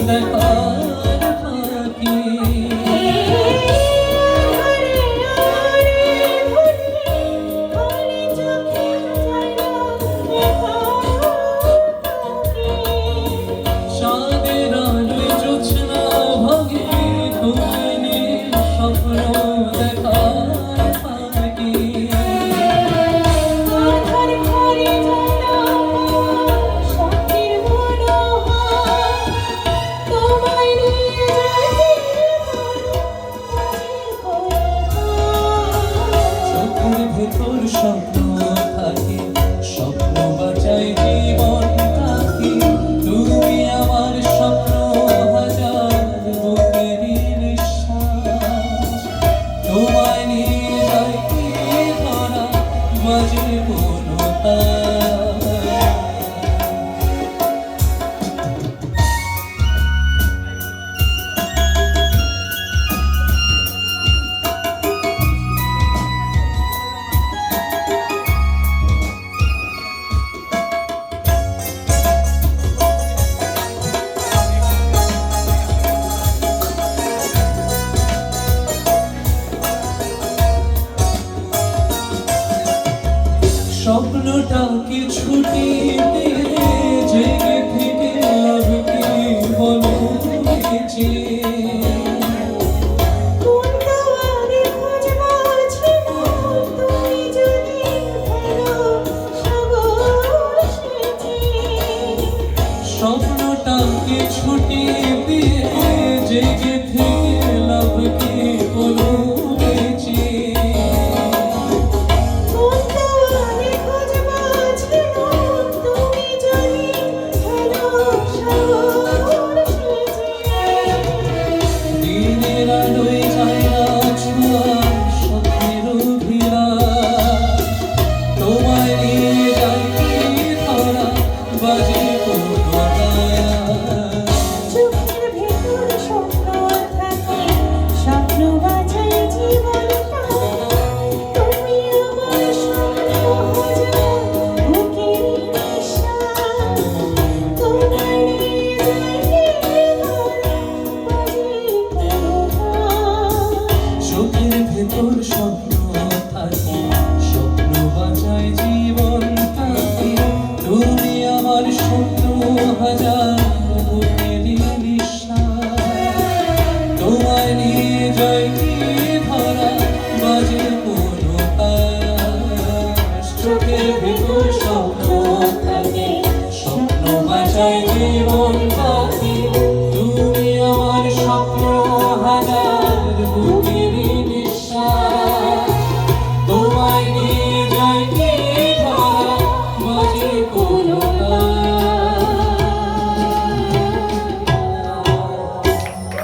দেখার ফাঁকি চাঁদের আলোয় জোছনা ভাগে তোমায় নিয়ে স্বপ্ন দেখার ফাঁকি ভেতর স্বপ্ন থাকে স্বপ্ন বাঁচাই জীবন থাকি তুমি আমার স্বপ্ন হাজার বুকেরই নিঃশ্বাস তোমায় নিয়ে যাই ধরা বাজে কোনো স্বপ্নটাকে ছুটি দিয়ে জেগে থেকে লাভ কি বলো বেঁচে স্বপ্নটাকে ছুটি দিয়ে জেগে থেকে লাভ কি বলো বেঁচে ভেতর স্বপ্ন থাকি স্বপ্ন বাঁচায় জীবন থাকি তুমি আমার স্বপ্ন হাজার